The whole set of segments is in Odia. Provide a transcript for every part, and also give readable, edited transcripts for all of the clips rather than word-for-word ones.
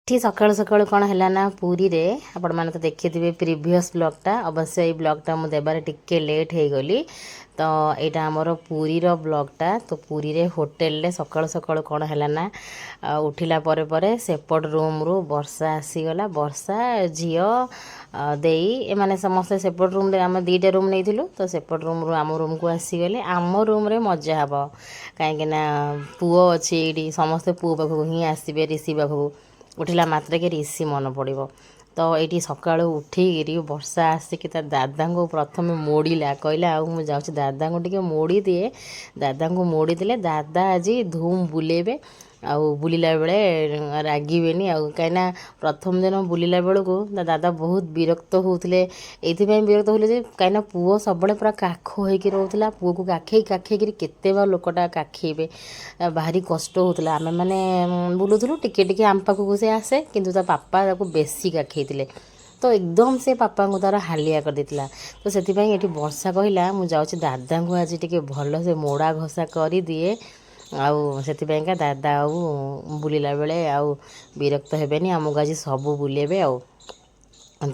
ଏଠି ସକାଳୁ ସକାଳୁ କ'ଣ ହେଲା ନା ପୁରୀରେ ଆପଣମାନେ ତ ଦେଖିଥିବେ ପ୍ରିଭିୟସ୍ ବ୍ଲଗ୍ଟା। ଅବଶ୍ୟ ଏଇ ବ୍ଲଗ୍ଟା ମୁଁ ଦେବାରେ ଟିକେ ଲେଟ୍ ହେଇଗଲି। ତ ଏଇଟା ଆମର ପୁରୀର ବ୍ଲଗ୍ଟା। ତ ପୁରୀରେ ହୋଟେଲରେ ସକାଳୁ ସକାଳୁ କ'ଣ ହେଲା ନା ଉଠିଲା ପରେ ପରେ ସେପଟ ରୁମ୍ରୁ ବର୍ଷା ଆସିଗଲା। ବର୍ଷା ଝିଅ ଦେଇ ଏମାନେ ସମସ୍ତେ ସେପଟ ରୁମ୍ରେ, ଆମେ ଦୁଇଟା ରୁମ୍ ନେଇଥିଲୁ। ତ ସେପଟ ରୁମ୍ରୁ ଆମ ରୁମ୍କୁ ଆସିଗଲେ। ଆମ ରୁମ୍ରେ ମଜା ହେବ କାହିଁକିନା ପୁଅ ଅଛି ଏଇଠି, ସମସ୍ତେ ପୁଅ ପାଖକୁ ହିଁ ଆସିବେ, ରିଷି ପାଖକୁ। ଉଠିଲା ମାତ୍ରକେ ରିଷି ମନେ ପଡ଼ିବ। ତ ଏଇଠି ସକାଳୁ ଉଠିକିରି ବର୍ଷା ଆସିକି ତା ଦାଦାଙ୍କୁ ପ୍ରଥମେ ମୋଡ଼ିଲା, କହିଲା ଆଉ ମୁଁ ଯାଉଛି ଦାଦାଙ୍କୁ ଟିକେ ମୋଡ଼ି ଦିଏ। ଦାଦାଙ୍କୁ ମୋଡ଼ି ଦେଲେ ଦାଦା ଆଜି ଧୁମ୍ ବୁଲେଇବେ, ଆଉ ବୁଲିଲା ବେଳେ ରାଗିବେନି। ଆଉ କାହିଁକିନା ପ୍ରଥମ ଦିନ ବୁଲିଲା ବେଳକୁ ତା ଦାଦା ବହୁତ ବିରକ୍ତ ହେଉଥିଲେ। ଏଇଥିପାଇଁ ବିରକ୍ତ ହେଉଥିଲେ ଯେ କାହିଁକିନା ପୁଅ ସବୁବେଳେ ପୁରା କାଖ ହୋଇକି ରହୁଥିଲା। ପୁଅକୁ କାଖେଇକିରି କେତେ ବା ଲୋକଟା କାଖେଇବେ, ଭାରି କଷ୍ଟ ହେଉଥିଲା। ଆମେମାନେ ବୁଲୁଥିଲୁ, ଟିକେ ଟିକେ ଆମ ପାଖକୁ ସେ ଆସେ, କିନ୍ତୁ ତା ବାପା ତାକୁ ବେଶୀ କାଖେଇଥିଲେ। ତ ଏକଦମ ସେ ବାପାଙ୍କୁ ତାର ହାଲିଆ କରିଦେଇଥିଲା। ତ ସେଥିପାଇଁ ଏଠି ବର୍ଷା କହିଲା ମୁଁ ଯାଉଛି ଦାଦାଙ୍କୁ ଆଜି ଟିକେ ଭଲସେ ମୋଡ଼ା ଘଷା କରିଦିଏ। ଆଉ ସେଥିପାଇଁକା ଦାଦା ଆଉ ବୁଲିଲା ବେଳେ ଆଉ ବିରକ୍ତ ହେବେନି, ଆମକୁ ଆଜି ସବୁ ବୁଲେଇବେ। ଆଉ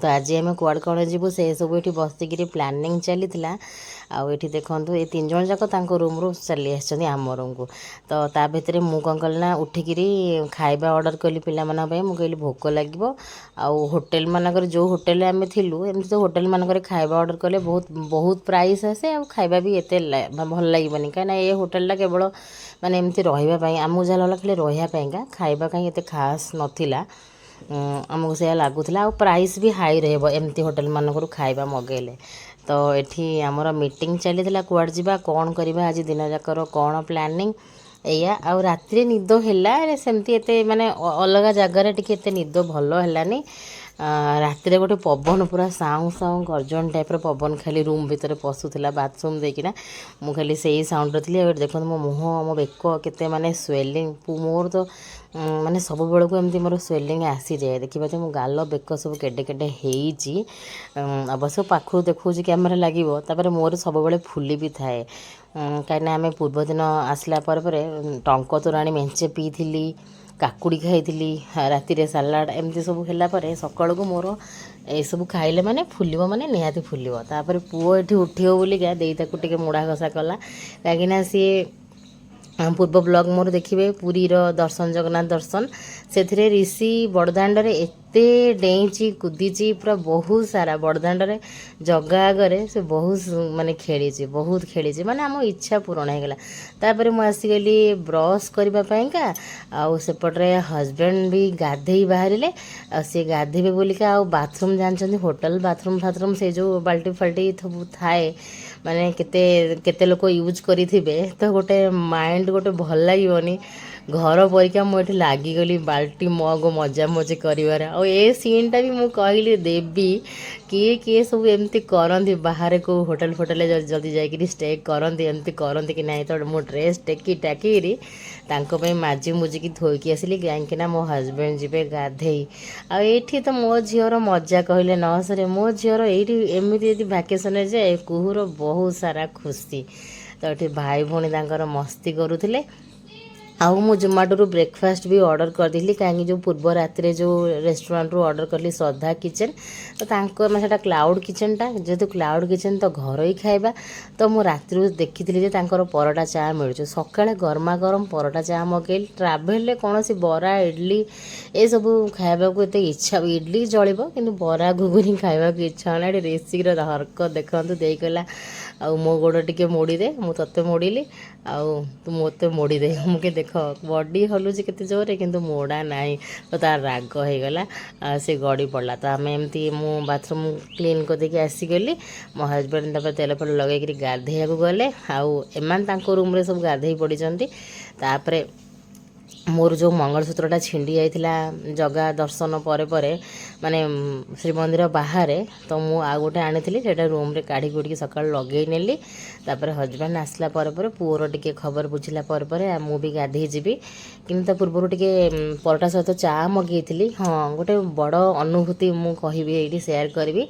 ତ ଆଜି ଆମେ କୁଆଡ଼େ କ'ଣ ଯିବୁ ସେସବୁ ଏଠି ବସିକିରି ପ୍ଲାନିଂ ଚାଲିଥିଲା। ଆଉ ଏଠି ଦେଖନ୍ତୁ ଏ 3 ଜଣ ଯାକ ତାଙ୍କ ରୁମ୍ରୁ ଚାଲି ଆସିଛନ୍ତି ଆମ ରୁମ୍କୁ। ତ ତା ଭିତରେ ମୁଁ କ'ଣ କଲି ନା ଉଠିକିରି ଖାଇବା ଅର୍ଡ଼ର କଲି ପିଲାମାନଙ୍କ ପାଇଁ। ମୁଁ କହିଲି ଭୋକ ଲାଗିବ, ଆଉ ହୋଟେଲ ମାନଙ୍କରେ ଯେଉଁ ହୋଟେଲରେ ଆମେ ଥିଲୁ, ଏମିତି ତ ହୋଟେଲ ମାନଙ୍କରେ ଖାଇବା ଅର୍ଡ଼ର କଲେ ବହୁତ ବହୁତ ପ୍ରାଇସ୍ ଆସେ, ଆଉ ଖାଇବା ବି ଏତେ ଭଲ ଲାଗିବନି। କାହିଁକିନା ଏ ହୋଟେଲଟା କେବଳ ମାନେ ଏମିତି ରହିବା ପାଇଁ, ଆମକୁ ଯାହା ଲାଗିଲା ଖାଲି ରହିବା ପାଇଁକା, ଖାଇବା କାହିଁ ଏତେ ଖାସ୍ ନଥିଲା। ଆମକୁ ସେଇଆ ଲାଗୁଥିଲା, ଆଉ ପ୍ରାଇସ୍ ବି ହାଇ ରହିବ ଏମିତି ହୋଟେଲ ମାନଙ୍କରୁ ଖାଇବା ମଗେଇଲେ। ତ ଏଠି ଆମର ମିଟିଂ ଚାଲିଥିଲା କୁଆଡ଼େ ଯିବା, କ'ଣ କରିବା, ଆଜି ଦିନ ଯାକର କ'ଣ ପ୍ଲାନିଂ ଏଇଆ। ଆଉ ରାତିରେ ନିଦ ହେଲା ସେମିତି ଏତେ, ମାନେ ଅଲଗା ଜାଗାରେ ଟିକେ ଏତେ ନିଦ ଭଲ ହେଲାନି। ରାତିରେ ଗୋଟେ ପବନ ପୁରା ସାଉଁ ସାଉଁ ଗର୍ଜନ ଟାଇପ୍ର ପବନ ଖାଲି ରୁମ୍ ଭିତରେ ପଶୁଥିଲା ବାଥରୁମ୍ ଦେଇକିନା। ମୁଁ ଖାଲି ସେଇ ସାଉଣ୍ଡରେ ଥିଲି। ଆଉ ଦେଖନ୍ତୁ ମୋ ମୁହଁ, ମୋ ବେକ କେତେ ମାନେ ସ୍ୱେଲିଂ। ମୋର ତ ମାନେ ସବୁବେଳକୁ ଏମିତି ମୋର ସ୍ୱେଲିଂ ଆସିଯାଏ। ଦେଖିପାରୁଥିବେ ମୋ ଗାଲ ବେକ ସବୁ କେଡ଼େ କେଡ଼େ ହେଇଛି। ଅବଶ୍ୟ ପାଖରୁ ଦେଖାଉଛି କ୍ୟାମେରା ଲାଗିବ। ତାପରେ ମୋର ସବୁବେଳେ ଫୁଲି ବି ଥାଏ, କାହିଁକିନା ଆମେ ପୂର୍ବଦିନ ଆସିଲା ପରେ ପରେ ଟଙ୍କ ତୋରାଣି ମେଞ୍ଚେ ପିଇଥିଲି, କାକୁଡ଼ି ଖାଇଥିଲି, ରାତିରେ ସାଲାଡ଼, ଏମିତି ସବୁ ହେଲା ପରେ ସକାଳକୁ ମୋର ଏସବୁ ଖାଇଲେ ମାନେ ଫୁଲିବ, ମାନେ ନିହାତି ଫୁଲିବ। ତାପରେ ପୁଅ ଏଠି ଉଠିବ ବୋଲିକା ଦେଇ ତାକୁ ଟିକେ ମୋଡ଼ା ଘଷା କଲା, କାହିଁକିନା ସିଏ ପୂର୍ବ ବ୍ଲଗ୍ ମୋର ଦେଖିବେ ପୁରୀର ଦର୍ଶନ, ଜଗନ୍ନାଥ ଦର୍ଶନ, ସେଥିରେ ରିଷି ବଡ଼ଦାଣ୍ଡରେ ଏତେ ଡେଇଁଛି କୁଦିଛି, ପୁରା ବହୁତ ସାରା ବଡ଼ଦାଣ୍ଡରେ ଜଗା ଆଗରେ ସେ ବହୁତ ମାନେ ଖେଳିଛି, ବହୁତ ଖେଳିଛି, ମାନେ ଆମ ଇଚ୍ଛା ପୂରଣ ହେଇଗଲା। ତାପରେ ମୁଁ ଆସିଗଲି ବ୍ରସ୍ କରିବା ପାଇଁକା। ଆଉ ସେପଟରେ ହଜବେଣ୍ଡ ବି ଗାଧେଇ ବାହାରିଲେ। ଆଉ ସିଏ ଗାଧେଇବେ ବୋଲିକା, ଆଉ ବାଥରୁମ୍ ଜାଣିଛନ୍ତି ହୋଟେଲ ବାଥରୁମ୍ ସେ ଯେଉଁ ବାଲ୍ଟି ଫାଲ୍ଟି ସବୁ ଥାଏ, ମାନେ କେତେ କେତେ ଲୋକ ୟୁଜ୍ କରିଥିବେ, ତ ଗୋଟେ ମାଇଣ୍ଡ ଗୋଟେ ଭଲ ଲାଗିବନି। ଘର ପରିକା ମୁଁ ଏଠି ଲାଗିଗଲି ବାଲ୍ଟି ମଗ ମଜାମଜି କରିବାରେ। ଆଉ ଏ ସିନ୍ଟା ବି ମୁଁ କହିଲି ଦେବି, କିଏ କିଏ ସବୁ ଏମିତି କରନ୍ତି ବାହାରେ, କେଉଁ ହୋଟେଲ ଫୋଟେଲରେ ଯଦି ଯାଇକିରି ଷ୍ଟେ କରନ୍ତି, ଏମିତି କରନ୍ତି କି ନାହିଁ। ତ ମୁଁ ଡ୍ରେସ୍ ଟେକି ଟାକିରି ତାଙ୍କ ପାଇଁ ମାଜି ମୁଜିକି ଧୋଇକି ଆସିଲି, କାହିଁକିନା ମୋ ହଜବେଣ୍ଡ ଯିବେ ଗାଧେଇ। ଆଉ ଏଇଠି ତ ମୋ ଝିଅର ମଜା କହିଲେ ନ ସରେ। ମୋ ଝିଅର ଏଇଠି ଏମିତି ଯଦି ଭ୍ୟାକେସନରେ ଯାଏ, କୁହୁର ବହୁତ ସାରା ଖୁସି। ତ ଏଠି ଭାଇ ଭଉଣୀ ତାଙ୍କର ମସ୍ତି କରୁଥିଲେ। ଆଉ ମୁଁ ଜୋମାଟୋରୁ ବ୍ରେକଫାଷ୍ଟ ବି ଅର୍ଡ଼ର କରିଦେଲି, କାହିଁକି ଯେଉଁ ପୂର୍ବ ରାତିରେ ଯେଉଁ ରେଷ୍ଟୁରାଣ୍ଟରୁ ଅର୍ଡ଼ର କଲି ଶ୍ରଦ୍ଧା କିଚେନ୍, ତ ତାଙ୍କ ସେଇଟା କ୍ଲାଉଡ଼ କିଚେନ୍ଟା, ଯେହେତୁ କ୍ଲାଉଡ଼ କିଚେନ୍ ତ ଘରୋଇ ଖାଇବା। ତ ମୁଁ ରାତିରୁ ଦେଖିଥିଲି ଯେ ତାଙ୍କର ପରଟା ଚା' ମିଳୁଛି। ସକାଳେ ଗରମା ଗରମ ପରଟା ଚା' ମଗେଇଲି। ଟ୍ରାଭେଲରେ କୌଣସି ବରା ଇଡ଼ଲି ଏସବୁ ଖାଇବାକୁ ଏତେ ଇଚ୍ଛା, ଇଡ଼ଲି ଚଳିବ କିନ୍ତୁ ବରା ଘୁଗୁନି ଖାଇବାକୁ ଇଚ୍ଛା ହେଲା। ଏଠି ରେସିର ହରକତ ଦେଖନ୍ତୁ, ଦେଇ କହିଲା ଆଉ ମୋ ଗୋଡ଼ ଟିକେ ମୋଡ଼ିଦେ, ମୁଁ ତୋତେ ମୋଡ଼ିଲି, ଆଉ ତୁ ମୋତେ ମୋଡ଼ିଦେ। ମୁଁ କି ଦେଖ ବଡ଼ି ହଲୁଛି କେତେ ଜୋରରେ, କିନ୍ତୁ ମୋଡ଼ା ନାହିଁ। ତ ତାର ରାଗ ହେଇଗଲା, ସେ ଗଡ଼ି ପଡ଼ିଲା। ତ ଆମେ ଏମିତି, ମୁଁ ବାଥରୁମ୍ କ୍ଲିନ୍ କରିଦେଇକି ଆସିଗଲି। ମୋ ହଜବେଣ୍ଡ ତାପରେ ତେଲ ଫେଲ ଲଗେଇକିରି ଗାଧେଇବାକୁ ଗଲେ। ଆଉ ଏମାନେ ତାଙ୍କ ରୁମ୍ରେ ସବୁ ଗାଧେଇ ପଡ଼ିଛନ୍ତି। ତାପରେ ମୋର ଯେଉଁ ମଙ୍ଗଳସୂତ୍ରଟା ଛିଣ୍ଡି ଯାଇଥିଲା ଜଗା ଦର୍ଶନ ପରେ ପରେ, ମାନେ ଶ୍ରୀମନ୍ଦିର ବାହାରେ, ତ ମୁଁ ଆଉ ଗୋଟେ ଆଣିଥିଲି, ସେଇଟା ରୁମ୍ରେ କାଢ଼ି କୁଢ଼ିକି ସକାଳୁ ଲଗେଇ ନେଲି। ତାପରେ ହଜବେଣ୍ଡ ଆସିଲା ପରେ ପରେ ପୁଅର ଟିକେ ଖବର ବୁଝିଲା ପରେ ପରେ ମୁଁ ବି ଗାଧେଇ ଯିବି। କିନ୍ତୁ ତା ପୂର୍ବରୁ ଟିକେ ପରଟା ସହିତ ଚା' ମଗେଇଥିଲି। ହଁ, ଗୋଟେ ବଡ଼ ଅନୁଭୂତି ମୁଁ କହିବି, ଏଇଠି ସେୟାର କରିବି।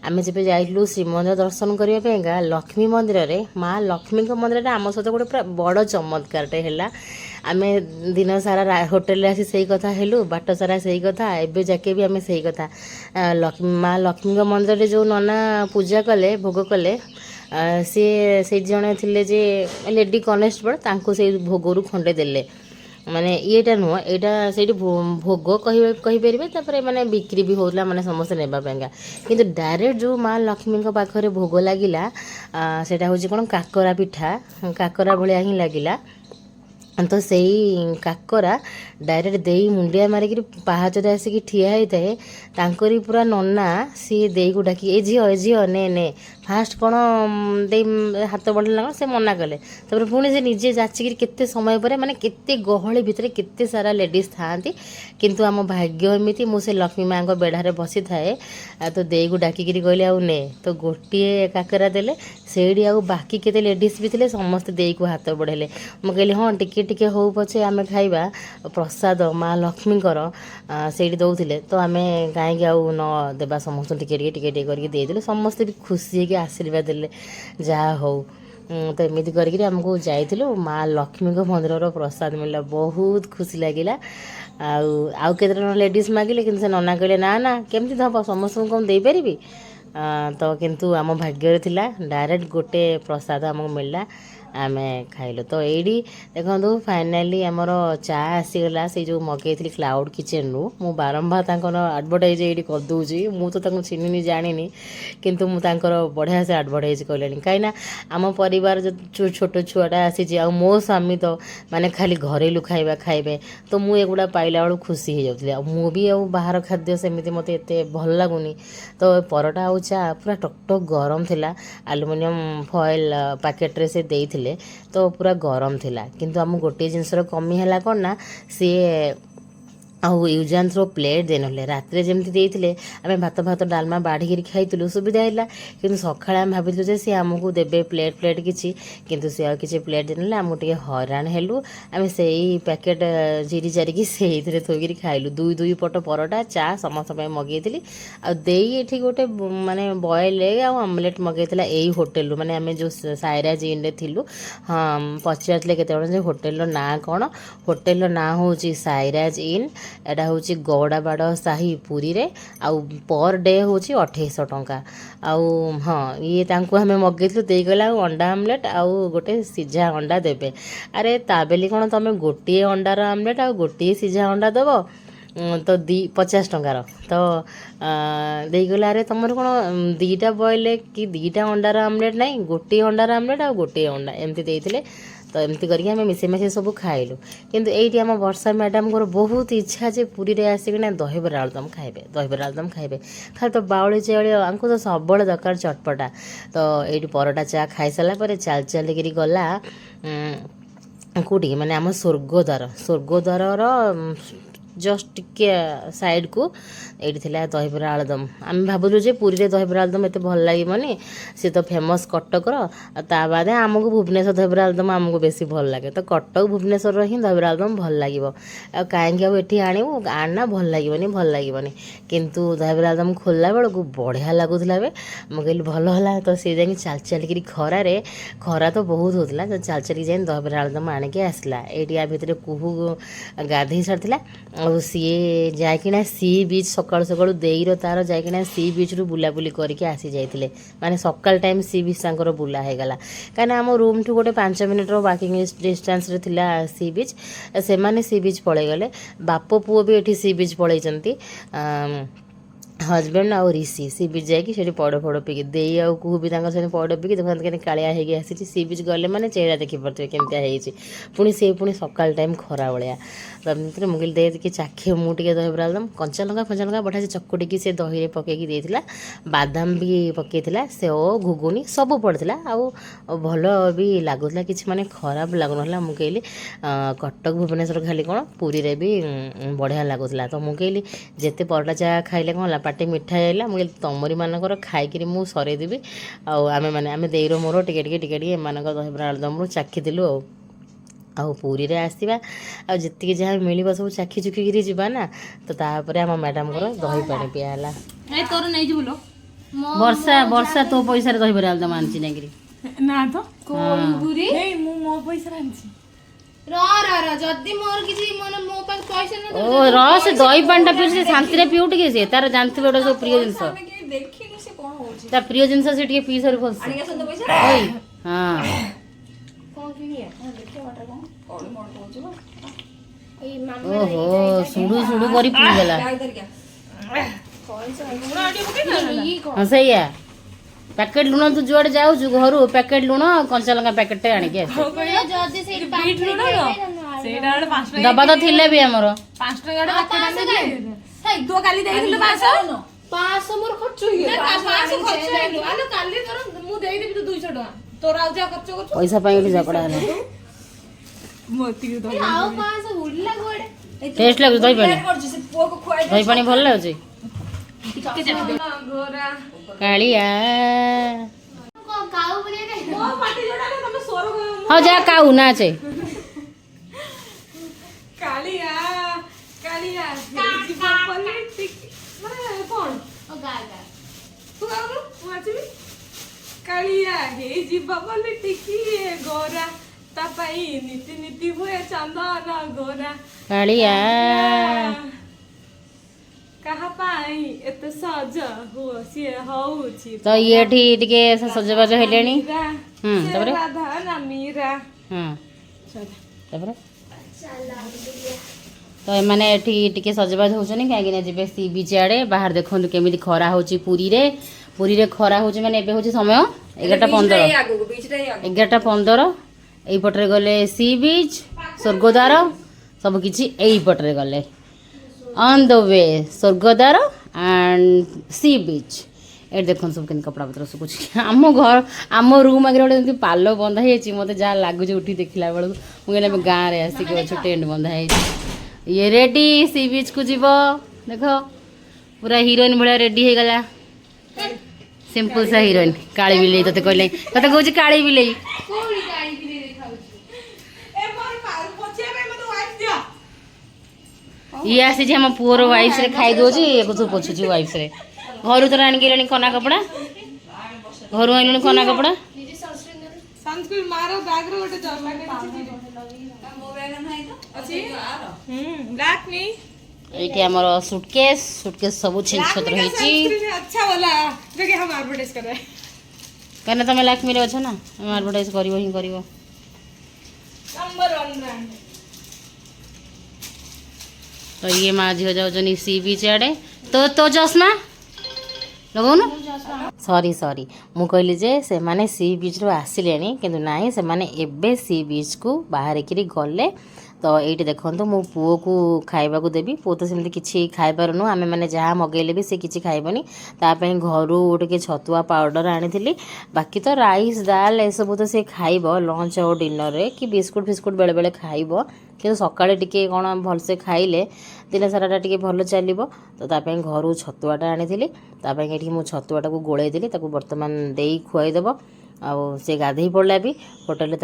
ଆମେ ଯେବେ ଯାଇଥିଲୁ ଶ୍ରୀମନ୍ଦିର ଦର୍ଶନ କରିବା ପାଇଁକା, ଲକ୍ଷ୍ମୀ ମନ୍ଦିରରେ, ମା ଲକ୍ଷ୍ମୀଙ୍କ ମନ୍ଦିରରେ ଆମ ସହିତ ଗୋଟେ ପୁରା ବଡ଼ ଚମତ୍କାରଟେ ହେଲା। ଆମେ ଦିନ ସାରା ହୋଟେଲରେ ଆସି ସେଇ କଥା ହେଲୁ, ବାଟ ସାରା ସେଇ କଥା, ଏବେ ଯାକେ ବି ଆମେ ସେଇ କଥା। ମା ଲକ୍ଷ୍ମୀଙ୍କ ମନ୍ଦିରରେ ଯେଉଁ ନନା ପୂଜା କଲେ, ଭୋଗ କଲେ, ସିଏ ସେଇଠି ଜଣେ ଥିଲେ ଯେ ଲେଡ଼ି କନେଷ୍ଟବଳ, ତାଙ୍କୁ ସେଇ ଭୋଗରୁ ଖଣ୍ଡେ ଦେଲେ। ମାନେ ଇଏଟା ନୁହଁ, ଏଇଟା ସେଇଠି ଭୋଗ କହିପାରିବେ, ତାପରେ ମାନେ ବିକ୍ରି ବି ହେଉଥିଲା, ମାନେ ସମସ୍ତେ ନେବା ପାଇଁକା। କିନ୍ତୁ ଡାଇରେକ୍ଟ ଯେଉଁ ମା ଲକ୍ଷ୍ମୀଙ୍କ ପାଖରେ ଭୋଗ ଲାଗିଲା, ସେଇଟା ହେଉଛି କ'ଣ କାକରା ପିଠା, କାକରା ଭଳିଆ ହିଁ ଲାଗିଲା। ତ ସେଇ କାକରା ଡାଇରେକ୍ଟ ଦେଇ ମୁଣ୍ଡିଆ ମାରିକିରି ପାହାଚରେ ଆସିକି ଠିଆ ହେଇଥାଏ। ତାଙ୍କରି ପୁରା ନନା ସିଏ ଦେଇକୁ ଡାକି ଏ ଝିଅ ନେ ଫାଷ୍ଟ କ'ଣ ଦେଇ ହାତ ବଢ଼ିଲା କ'ଣ ସେ ମନା କଲେ, ତାପରେ ପୁଣି ସେ ନିଜେ ଯାଚିକିରି କେତେ ସମୟ ପରେ, ମାନେ କେତେ ଗହଳି ଭିତରେ କେତେ ସାରା ଲେଡ଼ିଜ୍ ଥାଆନ୍ତି, କିନ୍ତୁ ଆମ ଭାଗ୍ୟ ଏମିତି ମୁଁ ସେ ଲକ୍ଷ୍ମୀ ମାଆଙ୍କ ବେଢ଼ାରେ ବସିଥାଏ। ତ ଦେଇକୁ ଡାକିକିରି କହିଲେ ଆଉ ନେ, ତ ଗୋଟିଏ କାକରା ଦେଲେ। ସେଇଠି ଆଉ ବାକି କେତେ ଲେଡ଼ିଜ୍ ବି ଥିଲେ, ସମସ୍ତେ ଦେଇକୁ ହାତ ବଢ଼େଇଲେ। ମୁଁ କହିଲି ହଁ ଟିକେ ଟିକେ ହଉ ପଛେ ଆମେ ଖାଇବା, ପ୍ରସାଦ ମା ଲକ୍ଷ୍ମୀଙ୍କର ସେଇଠି ଦେଉଥିଲେ, ତ ଆମେ କାହିଁକି ଆଉ ନ ଦେବା, ସମସ୍ତଙ୍କୁ ଟିକେ ଟିକେ କରିକି ଦେଇଦେଲେ। ସମସ୍ତେ ବି ଖୁସି ହେଇକି ଆଶୀର୍ବାଦ ଦେଲେ, ଯାହା ହଉ। ତ ଏମିତି କରିକିରି ଆମକୁ ଯାଇଥିଲୁ, ମା ଲକ୍ଷ୍ମୀଙ୍କ ମନ୍ଦିରର ପ୍ରସାଦ ମିଳିଲା, ବହୁତ ଖୁସି ଲାଗିଲା। ଆଉ କେତେ ଜଣ ଲେଡ଼ିଜ୍ ମାଗିଲେ, କିନ୍ତୁ ସେ ନନା କହିଲେ ନା କେମିତି ଦେବ, ସମସ୍ତଙ୍କୁ କ'ଣ ଦେଇପାରିବି। ତ କିନ୍ତୁ ଆମ ଭାଗ୍ୟରେ ଥିଲା, ଡାଇରେକ୍ଟ ଗୋଟେ ପ୍ରସାଦ ଆମକୁ ମିଳିଲା, ଆମେ ଖାଇଲୁ। ତ ଏଇଠି ଦେଖନ୍ତୁ ଫାଇନାଲି ଆମର ଚା ଆସିଗଲା, ସେଇ ଯେଉଁ ମଗେଇଥିଲି କ୍ଲାଉଡ଼ କିଚେନରୁ। ମୁଁ ବାରମ୍ବାର ତାଙ୍କର ଆଡ଼ଭର୍ଟାଇଜ୍ ଏଇଠି କରିଦେଉଛି, ମୁଁ ତ ତାଙ୍କୁ ଚିହ୍ନିନି ଜାଣିନି, କିନ୍ତୁ ମୁଁ ତାଙ୍କର ବଢ଼ିଆ ସେ ଆଡ଼ଭର୍ଟାଇଜ୍ କଲେଣି। କାହିଁକିନା ଆମ ପରିବାର ଛୋଟ ଛୁଆଟା ଆସିଛି, ଆଉ ମୋ ସ୍ୱାମୀ ତ ମାନେ ଖାଲି ଘରେଲୁ ଖାଇବା ଖାଇବେ, ତ ମୁଁ ଏଗୁଡ଼ା ପାଇଲା ବେଳକୁ ଖୁସି ହେଇଯାଉଥିଲି। ଆଉ ମୁଁ ବି ଆଉ ବାହାର ଖାଦ୍ୟ ସେମିତି ମୋତେ ଏତେ ଭଲ ଲାଗୁନି। ତ ପରଟା ଆଉ ଚା ପୁରା ଟକଟକ୍ ଗରମ ଥିଲା, ଆଲୁମିନିୟମ ଫଏଲ୍ ପ୍ୟାକେଟ୍ରେ ସେ ଦେଇଥିଲେ, ତ ପୁରା ଗରମ ଥିଲା। କିନ୍ତୁ ଆମକୁ ଗୋଟିଏ ଜିନିଷର କମି ହେଲା କ'ଣ ନା, ସିଏ ଆଉ ୟୁଜ୍ ଆଣ୍ଡ ଥ୍ରୋ ପ୍ଲେଟ୍ ଦେଇନଥିଲେ। ରାତିରେ ଯେମିତି ଦେଇଥିଲେ, ଆମେ ଭାତ ଡାଲମା ବାଢ଼ିକିରି ଖାଇଥିଲୁ, ସୁବିଧା ହେଲା। କିନ୍ତୁ ସକାଳେ ଆମେ ଭାବିଥିଲୁ ଯେ ସିଏ ଆମକୁ ଦେବେ ପ୍ଲେଟ୍ କିଛି, କିନ୍ତୁ ସିଏ ଆଉ କିଛି ପ୍ଲେଟ୍ ଦେଇନଥିଲେ। ଆମକୁ ଟିକେ ହଇରାଣ ହେଲୁ। ଆମେ ସେଇ ପ୍ୟାକେଟ୍ ଚିରି ଚାରିକି ସେଇଥିରେ ଥୋଇକିରି ଖାଇଲୁ। ଦୁଇ ପଟ ପରଟା ଚା ସମସ୍ତଙ୍କ ପାଇଁ ମଗେଇଥିଲି। ଆଉ ଦେଇ ଏଠି ଗୋଟେ ମାନେ ବଏଲ୍ ଏଗ୍ ଆଉ ଅମଲେଟ୍ ମଗେଇଥିଲା ଏଇ ହୋଟେଲରୁ, ମାନେ ଆମେ ଯେଉଁ ସାଇରାଜ ଇନ୍ରେ ଥିଲୁ। ହଁ, ପଚାରିଥିଲେ କେତେବେଳେ ଯେ ହୋଟେଲର ନାଁ କ'ଣ। ହୋଟେଲର ନାଁ ହେଉଛି ସାଇରାଜ ଇନ୍। ଏଇଟା ହେଉଛି ଗୌଡ଼ାବାଡ଼ ସାହି ପୁରୀରେ, ଆଉ ପର୍ ଡେ ହେଉଛି 2800 ଟଙ୍କା। ଆଉ ହଁ, ଇଏ ତାଙ୍କୁ ଆମେ ମଗେଇଥିଲୁ, ଦେଇଗଲା ଆଉ ଅଣ୍ଡା ଆମଲେଟ୍ ଆଉ ଗୋଟେ ସିଝା ଅଣ୍ଡା ଦେବେ। ଆରେ ତା ବୋଲି କ'ଣ ତମେ ଗୋଟିଏ ଅଣ୍ଡାର ଆମଲେଟ୍ ଆଉ ଗୋଟିଏ ସିଝା ଅଣ୍ଡା ଦେବ, ତ 50 ଟଙ୍କାର। ତ ଦେଇଗଲା, ଆରେ ତୁମର କ'ଣ ଦୁଇଟା ବଏଲ୍ କି ଦୁଇଟା ଅଣ୍ଡାର ଆମଲେଟ୍ ନାହିଁ, ଗୋଟିଏ ଅଣ୍ଡାର ଆମଲେଟ୍ ଆଉ ଗୋଟିଏ ଅଣ୍ଡା ଏମିତି ଦେଇଥିଲେ। ତ ଏମିତି କରିକି ଆମେ ମିଶେଇ ସବୁ ଖାଇଲୁ। କିନ୍ତୁ ଏଇଠି ଆମ ବର୍ଷା ମ୍ୟାଡ଼ାମଙ୍କର ବହୁତ ଇଚ୍ଛା ଯେ ପୁରୀରେ ଆସିକିନା ଦହିବରା ଆଳୁଦମ୍ ଖାଇବେ। ଖାଲି ତ ବାଉଳି ଚାଉଳି, ଆଙ୍କୁ ତ ସବୁବେଳେ ଦରକାର ଚଟପଟା। ତ ଏଇଠି ପରଟା ଚା ଖାଇସାରିଲା ପରେ ଚାଲିକିରି ଗଲା କେଉଁଠିକି, ମାନେ ଆମ ସ୍ୱର୍ଗଦ୍ୱାରର ଜଷ୍ଟ ଟିକେ ସାଇଡ଼କୁ ଏଇଠି ଥିଲା ଦହିବରା ଆଳୁଦମ୍। ଆମେ ଭାବୁଛୁ ଯେ ପୁରୀରେ ଦହିବରା ଆଳୁଦମ୍ ଏତେ ଭଲ ଲାଗିବନି, ସେ ତ ଫେମସ୍ କଟକର। ଆଉ ତା ବାଦେ ଆମକୁ ଭୁବନେଶ୍ୱର ଦହିବରା ଆଳୁଦମ୍ ଆମକୁ ବେଶୀ ଭଲ ଲାଗେ, ତ କଟକ ଭୁବନେଶ୍ୱରର ହିଁ ଦହିବରା ଆଳୁଦମ୍ ଭଲ ଲାଗିବ। ଆଉ କାହିଁକି ଆଉ ଏଠି ଆଣିବୁ, ଆଣନା, ଭଲ ଲାଗିବନି। କିନ୍ତୁ ଦହିବରା ଆଳୁଦମ୍ ଖୋଲିଲା ବେଳକୁ ବଢ଼ିଆ ଲାଗୁଥିଲା। ମୁଁ କହିଲି ଭଲ ହେଲା। ତ ସେ ଯାଇକି ଚାଲିକିରି ଖରା ତ ବହୁତ ହେଉଥିଲା, ତ ଚାଲିକି ଯାଇ ଦହିବରା ଆଳୁଦମ୍ ଆଣିକି ଆସିଲା। ଏଇଠି ଆ ଭିତରେ କୁହୁ ଗାଧେଇ ସାରିଥିଲା, ଆଉ ସିଏ ଯାଇକିନା ସି ବିଚ୍ ସକାଳୁ ଦେଇର ତାର ଯାଇକିନା ସି ବିଚ୍ରୁ ବୁଲାବୁଲି କରିକି ଆସିଯାଇଥିଲେ। ମାନେ ସକାଳ ଟାଇମ୍ ସି ବିଚ୍ ତାଙ୍କର ବୁଲା ହେଇଗଲା, କାହିଁକିନା ଆମ ରୁମ୍ଠୁ ଗୋଟେ 5 ମିନିଟ୍ର ୱାକିଂ ଡିଷ୍ଟାନ୍ସରେ ଥିଲା ସି ବିଚ୍। ସେମାନେ ସି ବିଚ୍ ପଳେଇଗଲେ, ବାପ ପୁଅ ବି ଏଠି ସି ବିଚ୍ ପଳେଇଛନ୍ତି। ହଜବେଣ୍ଡ ଆଉ ରିସି ସି ବିଚ୍ ଯାଇକି ସେଠି ପଇଡ଼ ପିଇକି, ଦେଇ ଆଉ କୁହୁ ବି ତାଙ୍କର ସେଠି ପଇଡ଼ ପିଇକି ଦେଖନ୍ତୁ କେମିତି କାଳିଆ ହେଇକି ଆସିଛି। ସି ବିଚ୍ ଗଲେ ମାନେ ଚେହେରା ଦେଖିପାରୁଥିବେ କେମିତିଆ ହେଇଛି। ପୁଣି ସକାଳ ଟାଇମ୍ ଖରା ଭଳିଆ। ତ ଏମିତିରେ ମୁଁ କହିଲି ଦେଇକି ଚାଖେ, ମୁଁ ଟିକେ ଦହିବରା ଆଳୁଦମ୍, କଞ୍ଚା ଲଙ୍କା ବଢ଼ିଆ ସେ ଚକୁଟିକି ସେ ଦହିରେ ପକେଇକି ଦେଇଥିଲା। ବାଦାମ ବି ପକେଇଥିଲା, ସେଓ ଘୁଗୁନି ସବୁ ପଡ଼ିଥିଲା, ଆଉ ଭଲ ବି ଲାଗୁଥିଲା, କିଛି ମାନେ ଖରାପ ଲାଗୁନଥିଲା। ମୁଁ କହିଲି କଟକ ଭୁବନେଶ୍ୱର ଖାଲି କ'ଣ, ପୁରୀରେ ବି ବଢ଼ିଆ ଲାଗୁଥିଲା। ତ ମୁଁ କହିଲି ଯେତେ ପରଟା ଚା ଖାଇଲେ କ'ଣ ହେଲା, ପାଟି ମିଠା ହେଇଗଲା। ମୁଁ କହିଲି ତମରି ମାନଙ୍କର ଖାଇକିରି ମୁଁ ସରେଇଦେବି। ଆଉ ଆମେ ଦେଇର ମୋର ଟିକେ ଏମାନଙ୍କ ଦହିବରା ଆଳୁଦମ୍ରୁ ଚାଖିଥିଲୁ। ଆଉ ପୁରୀରେ ଆସିବା, ଆଉ ଯେତିକି ଯାହା ମିଳିବ ସବୁ ଚାଖି ଚୁଖିକିରି ଯିବା ନା। ତ ତାପରେ ଆମ ମ୍ୟାଡ଼ାମଙ୍କର ଦହି ପାଣି ପିଆ ହେଲା। ବର୍ଷା ତୋ ପଇସାରେ ଦହିବରା ଆଳୁଦମ୍ ଆଣିଛି ନାଇକିରି। ନା ତ ମୁଁ ମୋ ପଇସାରେ ଆଣିଛି। जदि मोर किसी मन मो पास पैसा न ओ रस दही पानी टा पिउ शांति रे पिउ टिके से तार जानथिबे ओटा सब प्रिय जिंस ଆମେ କେହି ଦେଖିନୁ ସେ କଣ ହଉଛି ता प्रिय जिंस से टिके पी सर फस ଆଣିକି ଆସନ୍ତୁ ପଇସା ओई हां କଣ କିଣିଆ ଦେଖିଆ ବାଟ କଣ କଣ ମଣ କହୁଛି ବା ଏଇ ମାମା ओहो सुडू सुडू करी पी गेला ଯାଇ ଧରିକା ପଇସା ଲୁଣ ଆଟି ପକେଇ ନା ଇ କଣ हां सही है पैकेट लुण तू जुआड़े जाऊ घरू पैकेट लुण कंचा लंका पैकेट टे आनी के ଯଦି ସେଇ ବିଟ୍ ଲୁଣ ସେଇଟା ଗୋଟେ 5 ଟଙ୍କା दबा तो थिले भी हमरो 5 ଟଙ୍କା ଗୋଟେ ପ୍ୟାକେଟ ଆଣିଲେ ହେଇ ତୁ କାଲି ଦେଇଥିଲୁ 500 500 ମୋର ଖର୍ଚ୍ଚ ହେଇଗଲା 500 ଖର୍ଚ୍ଚ ହେଇଗଲା ଆଲୋ କାଲି ତୋର ମୁଁ ଦେଇଦେବି ତୁ 200 ଟଙ୍କା ତୋର ଆଉ ଯା ଖର୍ଚ୍ଚ କରୁଛୁ पैसा पाई उठी झगड़ा है मोती के दो ଆଉ 500 उड़ला गोड़े टेस्ट लागु दही पानी करछु से पुओ को खुआई दही पानी भल लागु टिके जा गोरा कालिया को काऊ बने रे ओ पाटी जोड़ा रे तमे सोरो हां जा काऊ नाचे कालिया कालिया जीवा पॉलिटिक माने कोन ओ गा गा तू गाऊ तू नाचबी कालिया हे जीवा पॉलिटिक ये गोरा तापाई नीति नीति हुए चंदन गोरा कालिया कहा पाई एते सज हो सिए होउची तो ये ठी टिके सजबाज हेलेनी तबरे राधा ना मीरा हां तबरे तो माने एठी टिके सजबाज होछनी काहे कि जेबे सी बीच आड़े बाहर देखंतु केमिति खरा होची पुरी रे खरा होची माने एबे होची समय 11:15 11:15 एई पटरे गले सी बीच स्वर्गद्वार सब किछि एई पटरे गले on the way Swargadwar and sea beach ए देखन सब केन कपड़ा पत्र सब कुछ आम घर आम रूम आगे गोटे पाल बंधा है मत जहाँ लगुच उठी देखला बेलू मुझे गाँव रे आसिक अच्छे टेंट बंधा है ये रेडी सी बीच को जीव देख पूरा हिरोइन भाया रेडी हो गला सिंपल सा हिरोइन काली बिलई तते कहले तते कहूँ काली बिलई ये आसी आम पुअर वाइफ रे खाई दौर तू पोछुची वाइफ रे घर तो आणिक कना कपड़ा घर आइलुनी कना कपड़ा सनस्क्रीन मारो बैग रे गोटे पैकेट मो बैग नाही तो अछि ब्लैक नी एठी हमर सुटकेस सब छिन छत्र होईची अच्छा वाला देखे हम एडवर्टाइज कर रहे कने तमे लक्ष्मी रे अछ ना हम एडवर्टाइज करिवो ही करिवो नंबर 1 ब्रांड तो ये माँ झील जाऊँ सी बीच आड़े तो चश्मा लगौन सॉरी सॉरी मु कहली जे से माने सी बीच रो आसिले किंतु नाई से माने एबे सी बीच को बाहर की गले तो ये देखो मो पुओ को खाइबा को देवी पुओ तो सेमती किसी खाई पारुनु आमे माने जहाँ मगेले भी से किसी खाइबनी तापई घरू टे छतुआ पाउडर आनी बाकी तो राइस दाल ए सब तो से खाइब लंच और डिनर रे कि बिस्कुट फिस्कुट बेले बेले खाइब कि सकाळे टिके कौन भलसे खाइले दिन साराटा टिके भल चलो तो तापई घरू छतुआटा आनी तापई मु छतुआटा को गोलई देली ताको वर्तमान देई खुआईदेव आउ से गाधे पड़ा भी होटेल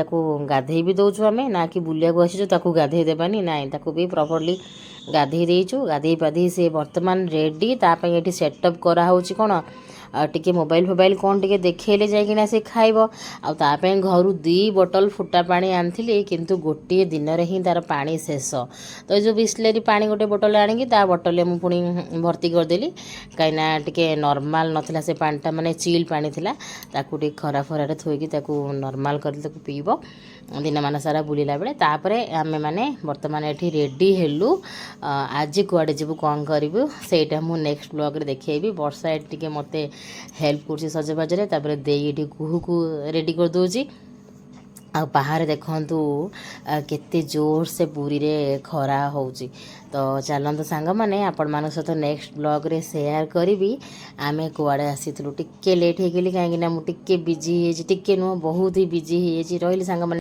गाधे भी दौचु आम ना कि बुलिया को आसीचु ताकू गाधे देबानी ना ताकू भी प्रॉपर्ली गाधे देचु गाधे पाधे से वर्तमान रेडी तापाई ये सेटअप कराऊँच कौन टिके मोबाइल फोबाइल कौन टिके देखले जाइकिना से खाइब आपाई घर 2 बोतल फुटा पानी आनी किंतु गोटे दिन में ही तार पानी शेष तो जो बिस्लेरी पानी गोटे बोतल आनिकी ता बोतल मुझे पुणी भर्ती करदेली कहीं टिके नॉर्मल नथिला से पानीटा माने चिल पानी थिला ताकू टिके खरा फरारे थोइकी ताकू नॉर्मल कर ताकू पीब दिन मान सारा बुलिला बेले तापरे आमे माने वर्तमान एठी रेडी हेलु आज कुआडे जीवु कौन करूँ सेटा मु नेक्स्ट ब्लॉग रे देखैबी वर्षा टिके मते हेल्प कर सजबाजे तापर देई कुहू को रेडी कर दूची आ बाहर देखंतु केते जोर से पूरी रे खरा होउची तो चलंतु सांग माने आपण मान सहित नेक्स्ट ब्लॉग रे शेयर करी आमे कुआडे आसीथलु टिके लेट हे गेली काहे कि ना मु टिके बिजी हे टिके नु बहुत ही बिजी हे रहिली सांग माने।